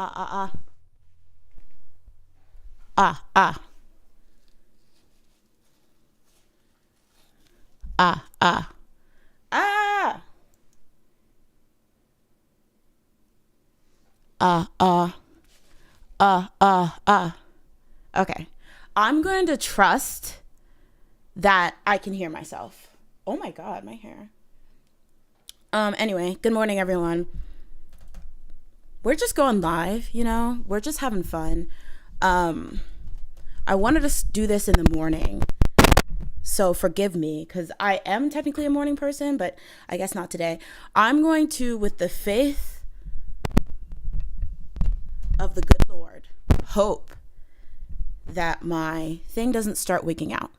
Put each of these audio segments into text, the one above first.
Ah, ah, ah. Ah, ah. Ah, ah. Ah. Ah, ah. Ah, ah, ah. Okay. I'm going to trust that I can hear myself. Oh my god, my hair. Anyway, good morning everyone. We're just going live, you know? We're just having fun. Um I wanted to do this in the morning. So forgive me cuz I am technically a morning person, but I guess not today. I'm going to, with the faith of the good Lord, hope that my thing doesn't start wigging out.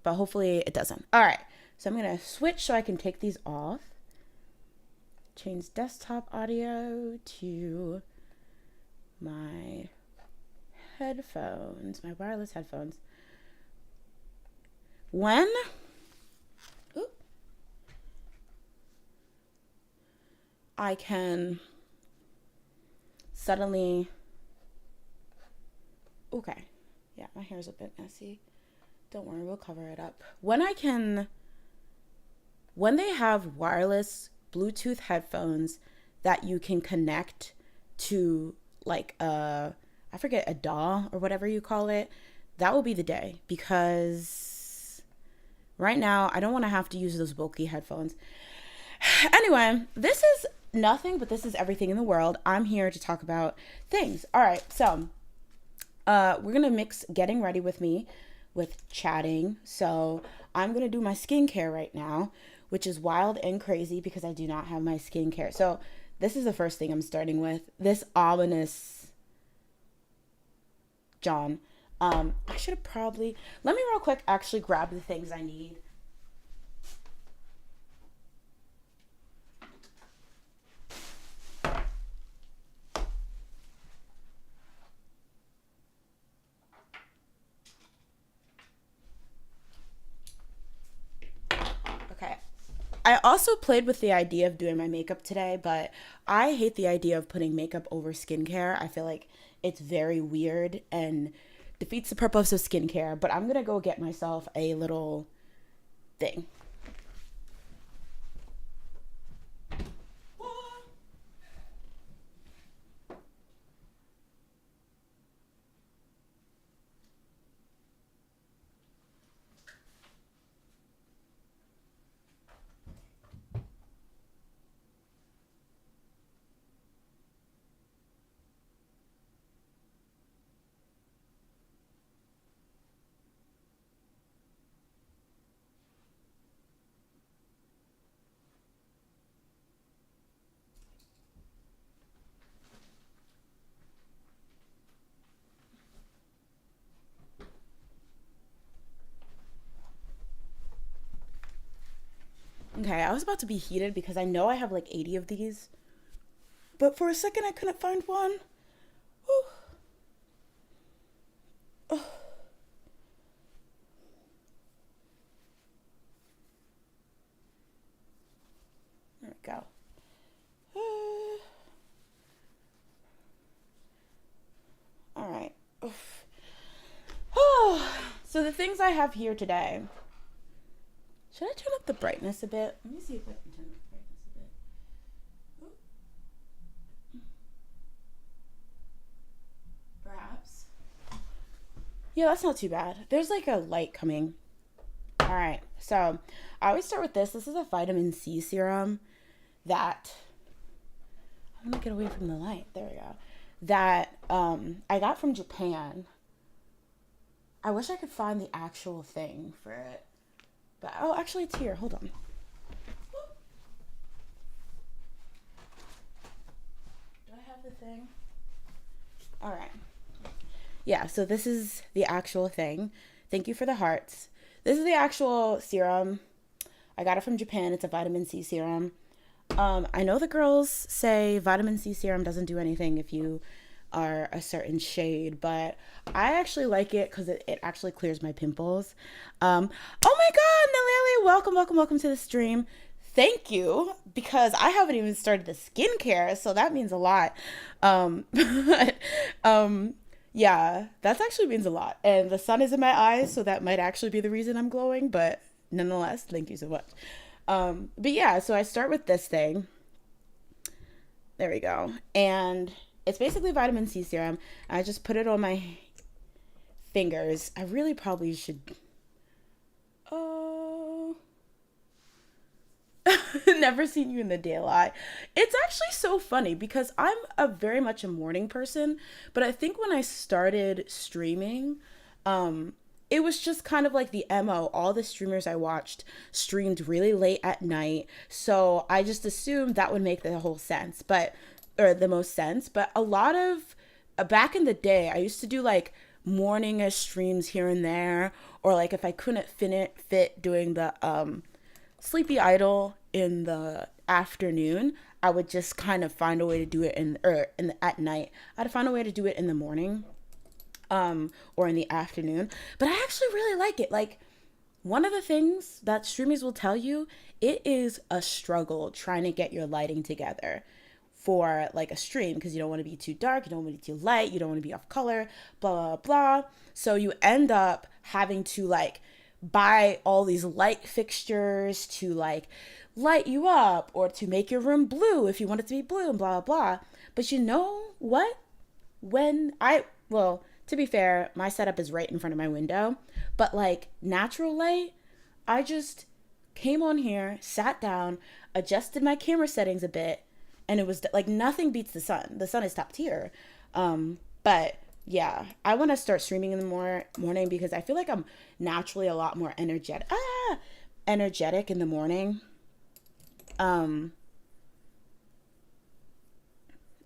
But hopefully it doesn't. All right. So I'm going to switch so I can take these off. Change desktop audio to my headphones, my wireless headphones. When I can suddenly, okay, yeah, my hair's a bit messy. Don't worry, we'll cover it up. When they have wireless Bluetooth headphones that you can connect to, like I forget, a DAW or whatever you call it, that will be the day, because right now I don't want to have to use those bulky headphones. Anyway, this is nothing, but this is everything in the world. I'm here to talk about things. All right, so we're gonna mix getting ready with me with chatting. So I'm gonna do my skincare right now, which is wild and crazy because I do not have my skincare. So this is the first thing I'm starting with. This ominous John. I should have probably, let me real quick actually grab the things I need. Okay. I also played with the idea of doing my makeup today, but I hate the idea of putting makeup over skincare. I feel like it's very weird and defeats the purpose of skincare. But I'm gonna go get myself a little thing. Okay, I was about to be heated because I know I have like 80 of these, but for a second I couldn't find one. Whew. Oh, there we go. All right. Oh, so the things I have here today. Should I turn up the brightness a bit? Let me see if I can turn up the brightness a bit. Perhaps. Yeah, that's not too bad. There's like a light coming. All right. So I always start with this. This is a vitamin C serum that, I'm gonna get away from the light. There we go. That I got from Japan. I wish I could find the actual thing for it. But, oh, actually it's here. Hold on. Do I have the thing? All right. Yeah, so this is the actual thing. Thank you for the hearts. This is the actual serum. I got it from Japan. It's a vitamin C serum. I know the girls say vitamin C serum doesn't do anything if you are a certain shade, but I actually like it because it actually clears my pimples. Oh my god, Naleli, welcome to the stream. Thank you, because I haven't even started the skincare, so that means a lot. But yeah, that actually means a lot. And the sun is in my eyes, so that might actually be the reason I'm glowing, but nonetheless, thank you so much. But yeah, so I start with this thing. There we go. And it's basically vitamin C serum. I just put it on my fingers. I really probably should. Oh, never seen you in the daylight. It's actually so funny because I'm a very much a morning person, but I think when I started streaming, it was just kind of like the MO. All the streamers I watched streamed really late at night, so I just assumed that would make the whole sense, but or the most sense. But a lot of back in the day, I used to do like morning streams here and there, or like if I couldn't fit doing the sleepy idol in the afternoon, I would just kind of find a way to do it at night. I'd find a way to do it in the morning, or in the afternoon. But I actually really like it. Like, one of the things that streamers will tell you, it is a struggle trying to get your lighting together for like a stream, because you don't want to be too dark, you don't want to be too light, you don't want to be off color, blah blah blah. So you end up having to like buy all these light fixtures to like light you up, or to make your room blue if you want it to be blue, and blah blah blah. But you know what? Well, to be fair, my setup is right in front of my window, but like natural light, I just came on here, sat down, adjusted my camera settings a bit, and it was like nothing beats the sun. The sun is top tier. But yeah, I want to start streaming in the morning because I feel like I'm naturally a lot more energetic in the morning. Um,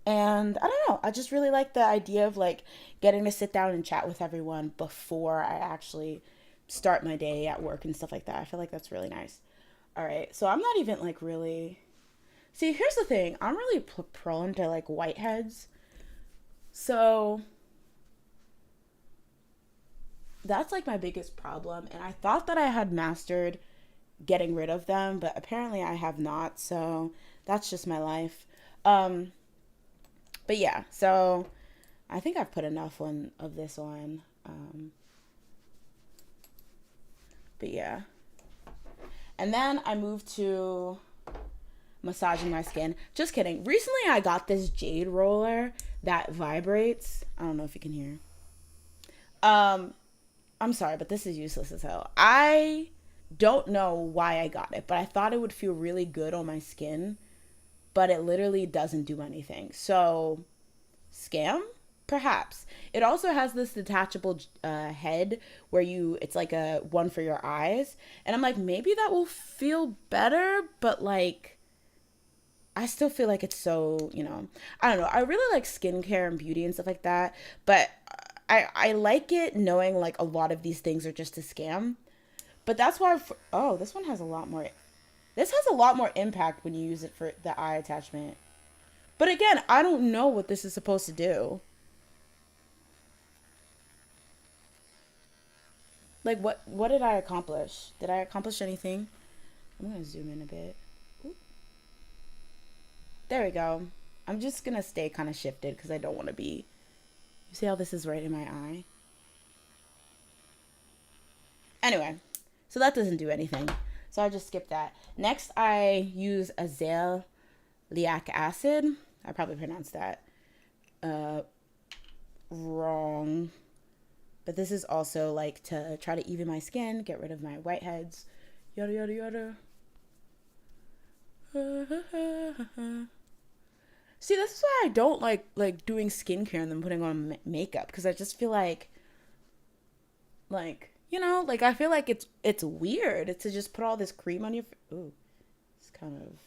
and I don't know, I just really like the idea of like getting to sit down and chat with everyone before I actually start my day at work and stuff like that. I feel like that's really nice. All right, so I'm not even like really. See, here's the thing. I'm really prone to like whiteheads. So that's like my biggest problem. And I thought that I had mastered getting rid of them, but apparently I have not. So that's just my life. Um, but yeah, so I think I've put enough on of this on. But yeah. And then I moved to massaging my skin. Just kidding. Recently I got this jade roller that vibrates. I don't know if you can hear. Um, I'm sorry, but this is useless as hell. I don't know why I got it, but I thought it would feel really good on my skin, but it literally doesn't do anything. So, scam? Perhaps. It also has this detachable head where it's like a one for your eyes. And I'm like, maybe that will feel better, but like, I still feel like it's so, I don't know. I really like skincare and beauty and stuff like that, but I like it knowing like a lot of these things are just a scam. But that's why, oh, this one has a lot more. This has a lot more impact when you use it for the eye attachment. But again, I don't know what this is supposed to do. Like, what did I accomplish? Did I accomplish anything? I'm gonna zoom in a bit. Oop. There we go. I'm just gonna stay kind of shifted because I don't want to be. You see how this is right in my eye? Anyway, so that doesn't do anything. So I just skipped that. Next, I use azelaic acid. I probably pronounced that uh, wrong. But this is also like to try to even my skin, get rid of my whiteheads, yada yada yada. See, this is why I don't like doing skincare and then putting on makeup, because I just feel like like I feel like it's weird to just put all this cream on your. Ooh, it's kind of.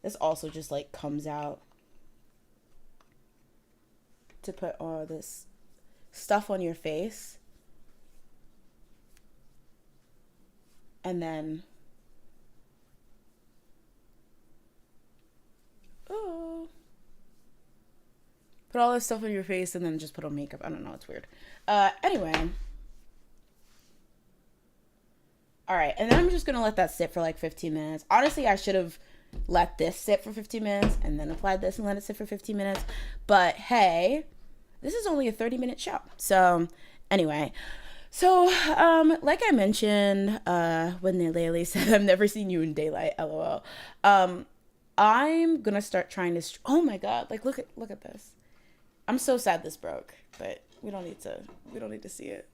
This also just like comes out to put all this stuff on your face, and then oh, put all this stuff on your face and then just put on makeup. I don't know, it's weird. Anyway, All right, and then I'm just gonna let that sit for like 15 minutes. Honestly, I should have let this sit for 15 minutes and then applied this and let it sit for 15 minutes. But hey, this is only a 30-minute show. So anyway, so like I mentioned when Naleli said, I've never seen you in daylight, lol. I'm gonna start trying to oh my god, like look at this. I'm so sad this broke, but we don't need to see it.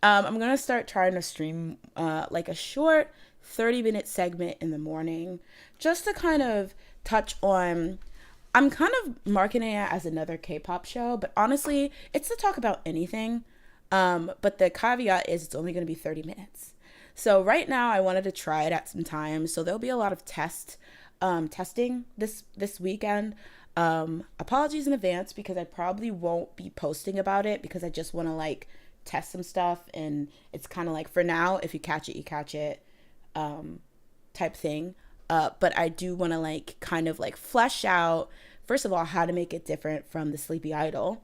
I'm gonna start trying to stream like a short 30-minute segment in the morning, just to kind of touch on. I'm kind of marketing it as another K-pop show, but honestly, it's to talk about anything. But the caveat is it's only going to be 30 minutes. So right now, I wanted to try it at some time. So there'll be a lot of testing this weekend. Apologies in advance because I probably won't be posting about it because I just want to like test some stuff, and it's kind of like for now, if you catch it, you catch it, type thing. But I do want to like kind of like flesh out, first of all, how to make it different from the Sleepy Idol,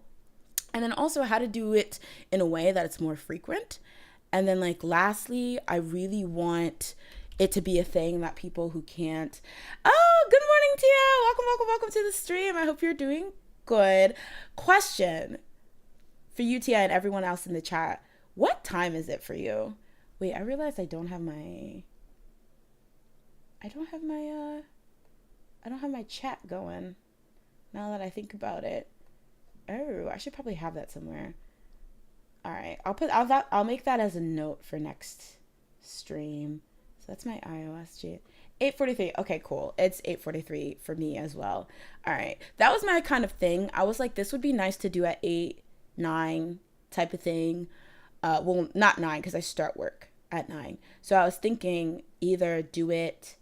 and then also how to do it in a way that it's more frequent. And then like lastly, I really want it to be a thing that people who can't, oh, good morning, Tia, welcome to the stream. I hope you're doing good. Question for you, Tia, and everyone else in the chat, what time is it for you? Wait, I realized I don't have my chat going now that I think about it. Oh, I should probably have that somewhere. All right, I'll make that as a note for next stream. So that's my iOS G. 8:43. Okay, cool. It's 8:43 for me as well. All right, that was my kind of thing. I was like, this would be nice to do at 8, 9 type of thing. Well, not 9 because I start work at 9. So I was thinking either do it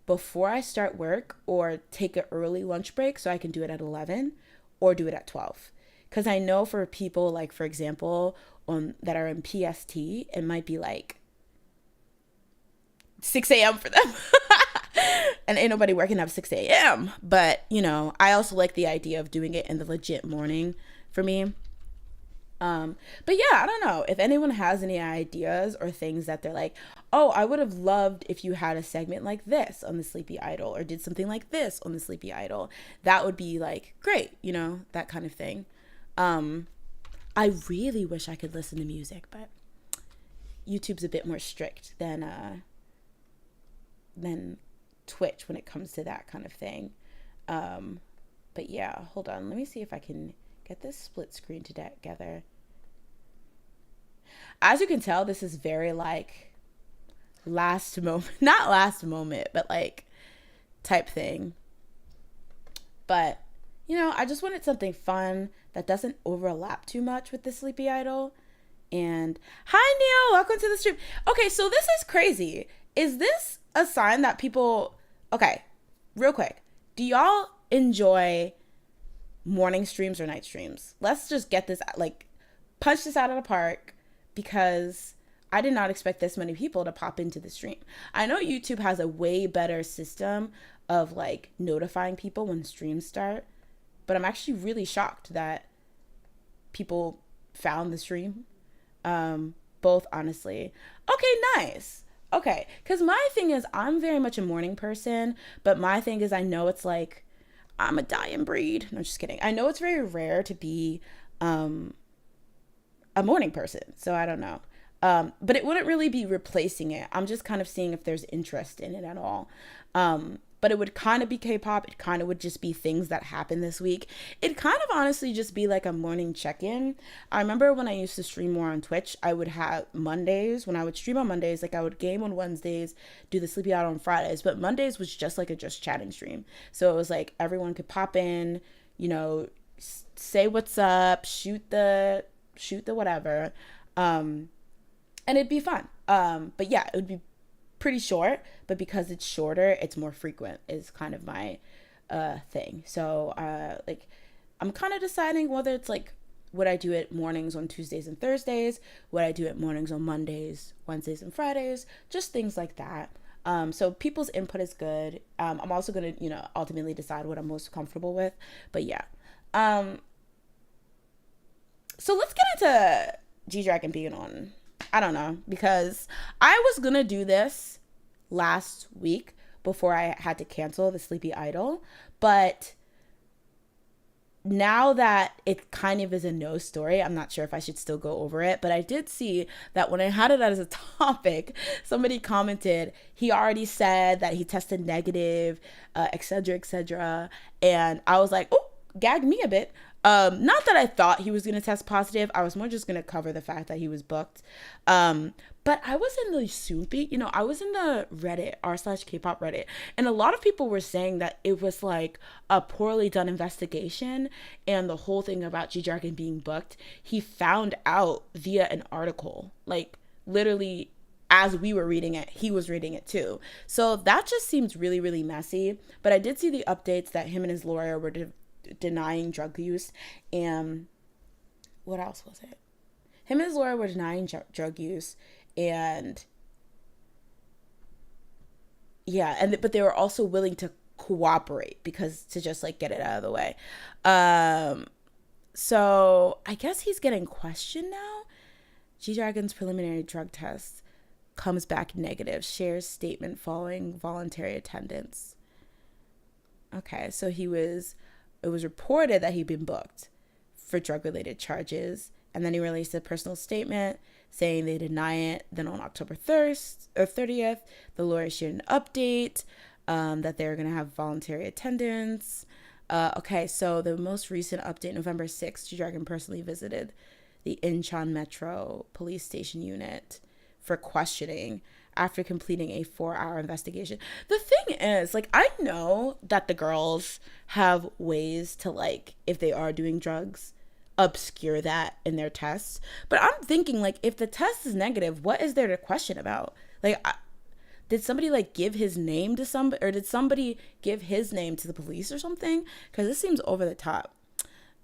before I start work or take an early lunch break so I can do it at 11 or do it at 12. Because I know for people like, for example, that are in PST, it might be like 6 a.m. for them. And ain't nobody working up 6 a.m. But, you know, I also like the idea of doing it in the legit morning for me. But yeah, I don't know if anyone has any ideas or things that they're like, oh, I would have loved if you had a segment like this on the Sleepy Idol or did something like this on the Sleepy Idol. That would be like great, you know, that kind of thing. I really wish I could listen to music, but YouTube's a bit more strict than Twitch when it comes to that kind of thing. But yeah, hold on. Let me see if I can get this split screen together. As you can tell, this is very like last moment, not last moment, but like type thing. But, you know, I just wanted something fun that doesn't overlap too much with the Sleepy Idol. And hi, Neil, welcome to the stream. Okay, so this is crazy. Is this a sign that people, okay, real quick, do y'all enjoy morning streams or night streams? Let's just get this, like, punch this out of the park, because I did not expect this many people to pop into the stream. I know YouTube has a way better system of like notifying people when streams start, but I'm actually really shocked that people found the stream. Both, honestly. Okay, nice. Okay, because my thing is I'm very much a morning person, but my thing is I know it's like I'm a dying breed. No, just kidding. I know it's very rare to be a morning person, so I don't know. But it wouldn't really be replacing it. I'm just kind of seeing if there's interest in it at all. But it would kind of be K-pop. It kind of would just be things that happened this week. It kind of honestly just be like a morning check-in. I remember when I used to stream more on Twitch, I would have Mondays. When I would stream on Mondays, like I would game on Wednesdays, do the Sleepy Out on Fridays. But Mondays was just like a just chatting stream. So it was like everyone could pop in, you know, say what's up, shoot the whatever. And it'd be fun. But yeah, it would be pretty short, but because it's shorter, it's more frequent is kind of my thing. So like I'm kind of deciding whether it's like, would I do it mornings on Tuesdays and Thursdays? Would I do it mornings on Mondays, Wednesdays, and Fridays? Just things like that. So people's input is good. I'm also going to, you know, ultimately decide what I'm most comfortable with. But yeah. So let's get into G-Dragon being on I don't know, because I was gonna do this last week before I had to cancel the Sleepy Idol, but now that it kind of is a no story, I'm not sure if I should still go over it, but I did see that when I had it as a topic, somebody commented, he already said that he tested negative, etc., etc. And I was like, oh, gagged me a bit. Not that I thought he was going to test positive. I was more just going to cover the fact that he was booked. But I was in the Soupy, I was in the Reddit, r/Kpop Reddit, and a lot of people were saying that it was like a poorly done investigation, and the whole thing about G-Dragon being booked, he found out via an article, like literally as we were reading it, he was reading it too. So that just seems really, really messy. But I did see the updates that him and his lawyer were denying drug use, and what else was it? Him and his lawyer were denying drug use, and yeah, but they were also willing to cooperate because to just like get it out of the way. So I guess he's getting questioned now. G-Dragon's preliminary drug test comes back negative. Shares statement following voluntary attendance. Okay, so it was reported that he'd been booked for drug-related charges, and then he released a personal statement saying they deny it. Then on October 30th, the lawyer shared an update that they were going to have voluntary attendance. Okay, so the most recent update, November 6th, G-Dragon personally visited the Incheon Metro Police Station unit for questioning after completing a 4-hour investigation. The thing is, like, I know that the girls have ways to, like, if they are doing drugs, obscure that in their tests. But I'm thinking, like, if the test is negative, what is there to question about? Like, did somebody, like, give his name to somebody, or did somebody give his name to the police or something? Because this seems over the top.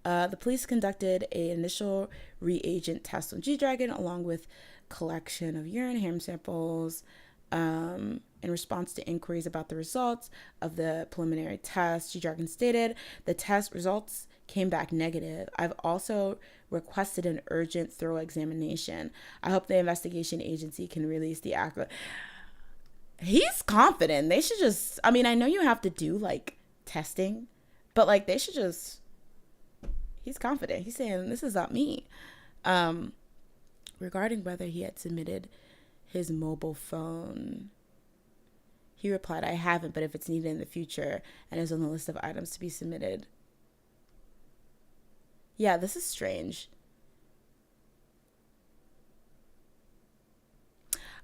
The police conducted an initial reagent test on G-Dragon along with collection of urine, hair samples, in response to inquiries about the results of the preliminary test. G-Dragon stated, the test results came back negative. I've also requested an urgent, thorough examination. I hope the investigation agency can release the act. He's confident. They should just, I mean, I know you have to do, like, testing, but, like, they should just, he's confident. He's saying, this is not me. Regarding whether he had submitted his mobile phone, he replied, I haven't, but if it's needed in the future and is on the list of items to be submitted. Yeah, this is strange.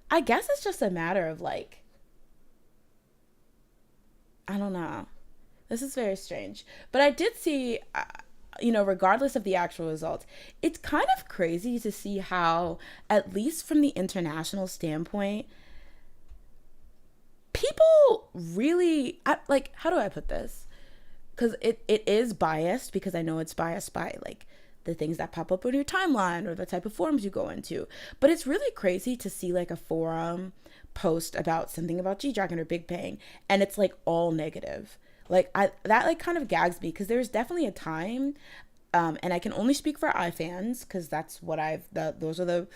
I guess it's just a matter of, like, I don't know. This is very strange. But I did see, regardless of the actual results, it's kind of crazy to see how, at least from the international standpoint, people really, like, how do I put this? Because it is biased, because I know it's biased by, like, the things that pop up on your timeline or the type of forums you go into. But it's really crazy to see, like, a forum post about something about G-Dragon or Big Bang, and it's, like, all negative. Like, that, like, kind of gags me, because there's definitely a time, and I can only speak for iFans, because that's what those are the,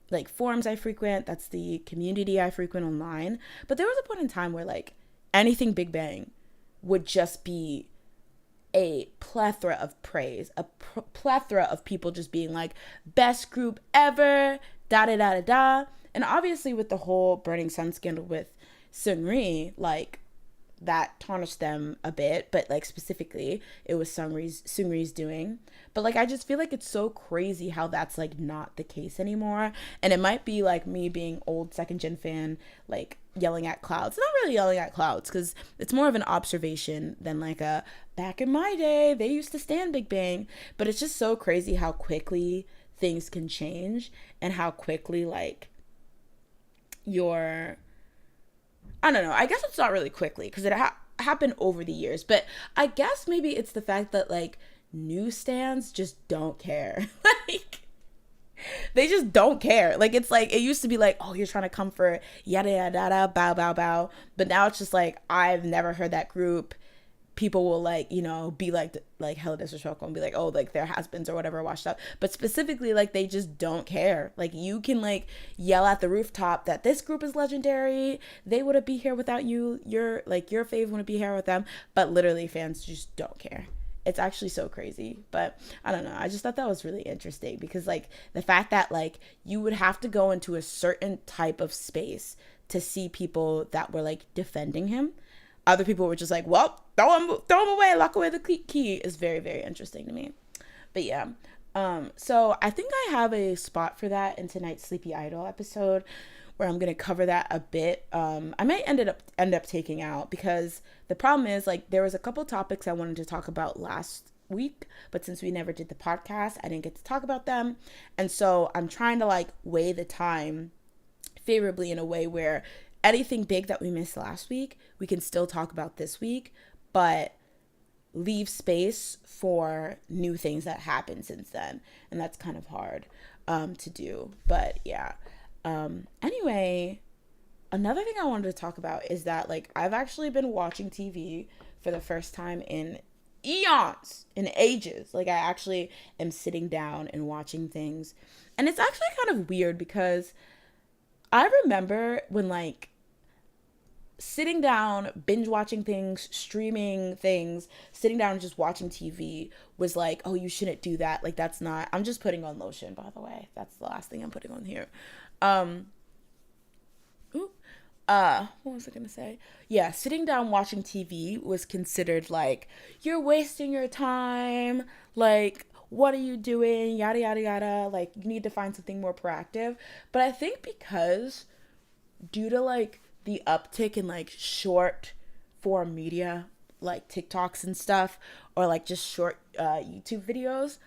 like, forums I frequent. That's the community I frequent online. But there was a point in time where, like, anything Big Bang would just be a plethora of praise, a plethora of people just being like, best group ever, da-da-da-da-da. And obviously with the whole Burning Sun scandal with Seungri, like, that tarnished them a bit, but, like, specifically it was Seungri's doing. But, like, I just feel like it's so crazy how that's, like, not the case anymore. And it might be, like, me being old second gen fan, like, yelling at clouds. Not really yelling at clouds, because it's more of an observation than, like, a back in my day they used to stand Big Bang. But it's just so crazy how quickly things can change, and how quickly, like, I don't know. I guess it's not really quickly, because it happened over the years. But I guess maybe it's the fact that, like, newsstands just don't care. Like, they just don't care. Like, it's like, it used to be like, oh, you're trying to come for yada yada yada, bow bow bow. But now it's just like, I've never heard that group. people will like, you know, be like hella disrespectful and be like, oh, like their has-beens or whatever washed up. But specifically, like, they just don't care. Like, you can like yell at the rooftop that this group is legendary, they wouldn't be here without you, your fave wouldn't be here with them, but literally fans just don't care. It's actually so crazy. But I don't know, I just thought that was really interesting, because like the fact that like you would have to go into a certain type of space to see people that were like defending him. Other people were just like, well, throw him away, lock away the key, is very, very interesting to me. But yeah, so I think I have a spot for that in tonight's Sleepy Idol episode, where I'm gonna cover that a bit. I might end up taking out, because the problem is like there was a couple topics I wanted to talk about last week, but since we never did the podcast, I didn't get to talk about them, and so I'm trying to like weigh the time favorably in a way where anything big that we missed last week, we can still talk about this week, but leave space for new things that happened since then. And that's kind of hard to do. But yeah. Anyway, another thing I wanted to talk about is that like I've actually been watching TV for the first time in eons, in ages. Like I actually am sitting down and watching things. And it's actually kind of weird, because I remember when like sitting down, binge watching things, streaming things, sitting down and just watching TV was like, oh, you shouldn't do that. Like, that's not, I'm just putting on lotion, by the way. That's the last thing I'm putting on here. What was I gonna say? Yeah, sitting down watching TV was considered like, you're wasting your time. Like, what are you doing? Yada, yada, yada. Like, you need to find something more proactive. But I think because due to like the uptick in like short form media, like TikToks and stuff, or like just short YouTube videos,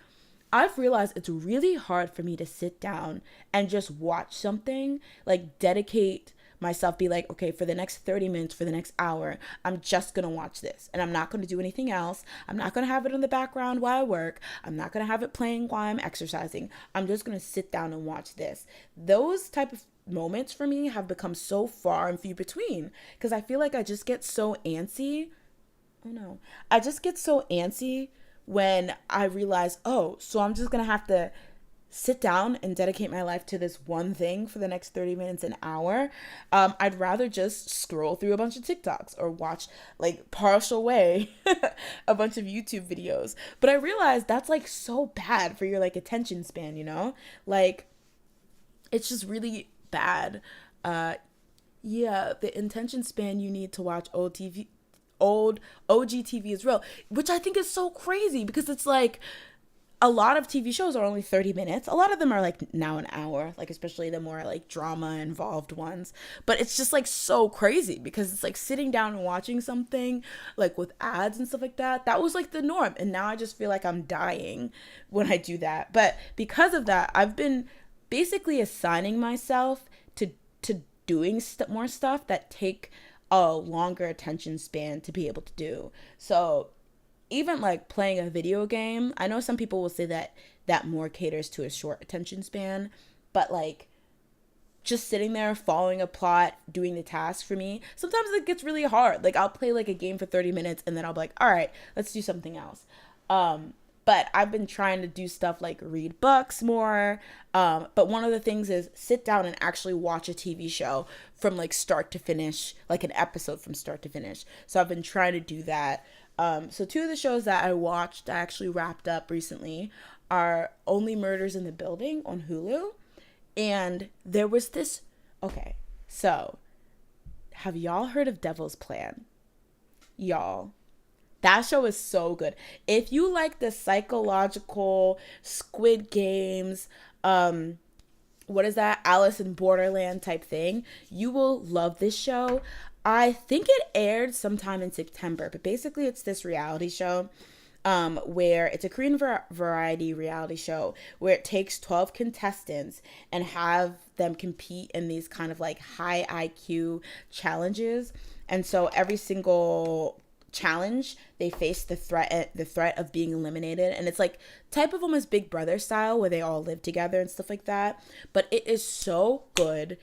I've realized it's really hard for me to sit down and just watch something, like dedicate myself, be like, okay, for the next 30 minutes, for the next hour, I'm just gonna watch this, and I'm not gonna do anything else. I'm not gonna have it in the background while I work. I'm not gonna have it playing while I'm exercising. I'm just gonna sit down and watch this. Those type of moments for me have become so far and few between, because I feel like I just get so antsy. I just get so antsy when I realize, oh, so I'm just gonna have to sit down and dedicate my life to this one thing for the next 30 minutes, an hour. I'd rather just scroll through a bunch of TikToks or watch like partial way a bunch of YouTube videos. But I realized that's like so bad for your like attention span, you know? Like, it's just really bad. Yeah, the attention span you need to watch old OG TV is real, which I think is so crazy, because it's like a lot of TV shows are only 30 minutes. A lot of them are like now an hour, like especially the more like drama involved ones. But it's just like so crazy, because it's like sitting down and watching something like with ads and stuff like that. That was like the norm. And now I just feel like I'm dying when I do that. But because of that, I've been basically assigning myself to doing more stuff that take a longer attention span to be able to do. So even like playing a video game, I know some people will say that more caters to a short attention span, but like just sitting there following a plot, doing the task, for me, sometimes it gets really hard. Like I'll play like a game for 30 minutes and then I'll be like, all right, let's do something else. But I've been trying to do stuff like read books more. But one of the things is sit down and actually watch a TV show from like start to finish, like an episode from start to finish. So I've been trying to do that. So two of the shows that I watched, I actually wrapped up recently, are Only Murders in the Building on Hulu. And there was this, okay, so have y'all heard of Devil's Plan? Y'all, that show is so good. If you like the psychological Squid Games, what is that, Alice in Borderland type thing, you will love this show. I think it aired sometime in September, but basically it's this reality show where it's a Korean variety reality show where it takes 12 contestants and have them compete in these kind of like high IQ challenges. And so every single challenge, they face the threat of being eliminated, and it's like type of almost Big Brother style where they all live together and stuff like that. But it is so good.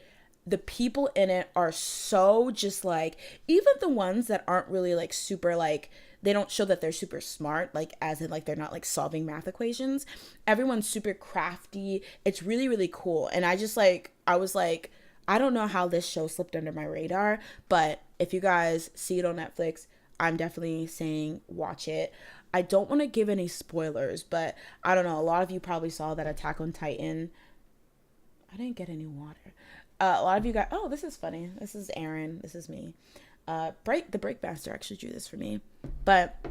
The people in it are so just like, even the ones that aren't really like super like they don't show that they're super smart, like as in like they're not like solving math equations. Everyone's super crafty. It's really, really cool. And I was like, I don't know how this show slipped under my radar, but if you guys see it on Netflix, I'm definitely saying watch it. I don't want to give any spoilers, but I don't know. A lot of you probably saw that Attack on Titan. I didn't get any water. A lot of you got, oh, this is funny. This is Aaron. This is me. The Breakmaster actually drew this for me. But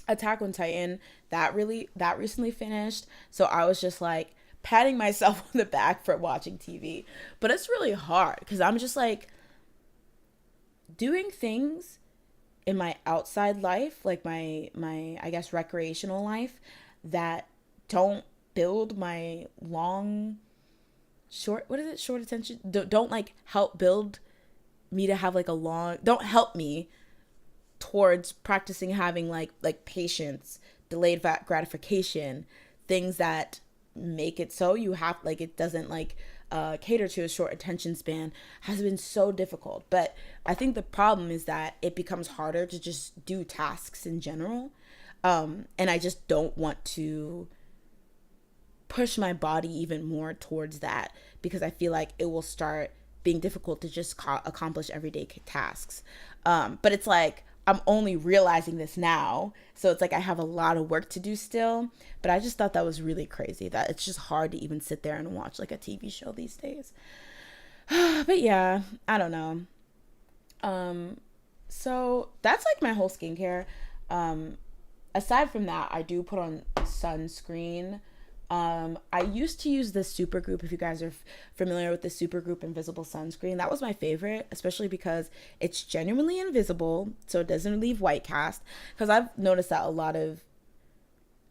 Attack on Titan, that recently finished. So I was just like patting myself on the back for watching TV. But it's really hard because I'm just like doing things in my outside life, like my I guess recreational life, that don't build my short attention, don't like help build me to have like don't help me towards practicing having like patience, delayed gratification, things that make it so you have like it doesn't like cater to a short attention span, has been so difficult. But I think the problem is that it becomes harder to just do tasks in general, and I just don't want to push my body even more towards that, because I feel like it will start being difficult to just accomplish everyday tasks. But it's like I'm only realizing this now, so it's like I have a lot of work to do still. But I just thought that was really crazy that it's just hard to even sit there and watch like a TV show these days. But yeah, I don't know. So that's like my whole skincare. Aside from that, I do put on sunscreen. I used to use the Supergroup, if you guys are familiar with the Supergroup Invisible Sunscreen. That was my favorite, especially because it's genuinely invisible, so it doesn't leave white cast. Because I've noticed that a lot of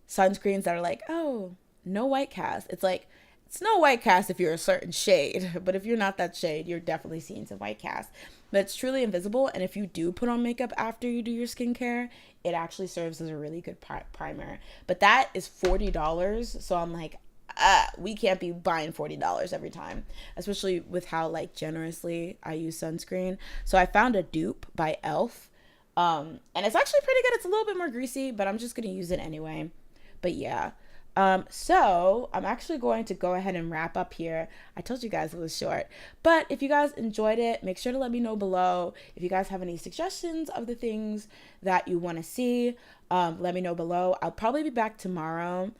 sunscreens that are like, oh, no white cast. It's like, it's no white cast if you're a certain shade, but if you're not that shade, you're definitely seeing some white cast. But it's truly invisible, and if you do put on makeup after you do your skincare, it actually serves as a really good primer. But that is $40, so I'm like, we can't be buying $40 every time, especially with how like generously I use sunscreen. So I found a dupe by Elf, and it's actually pretty good. It's a little bit more greasy, but I'm just gonna use it anyway. But yeah. So I'm actually going to go ahead and wrap up here. I told you guys it was short, but if you guys enjoyed it, make sure to let me know below. If you guys have any suggestions of the things that you want to see, let me know below. I'll probably be back tomorrow.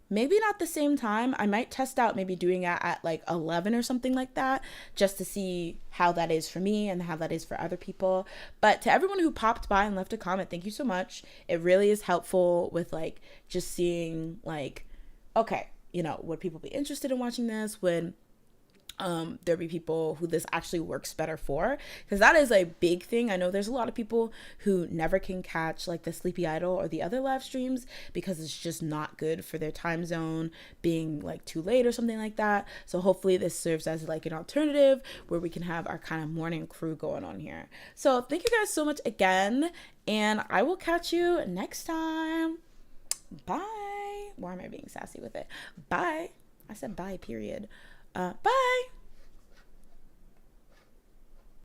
Maybe not the same time. I might test out maybe doing it at like 11 or something like that, just to see how that is for me and how that is for other people. But to everyone who popped by and left a comment, thank you so much. It really is helpful with like just seeing like, okay, you know, would people be interested in watching this? Would there be people who this actually works better for? Because that is a big thing. I know there's a lot of people who never can catch like the Sleepy Idol or the other live streams because it's just not good for their time zone being like too late or something like that. So hopefully this serves as like an alternative where we can have our kind of morning crew going on here. So thank you guys so much again, and I will catch you next time. Bye. Why am I being sassy with it? Bye. I said bye, period. Bye.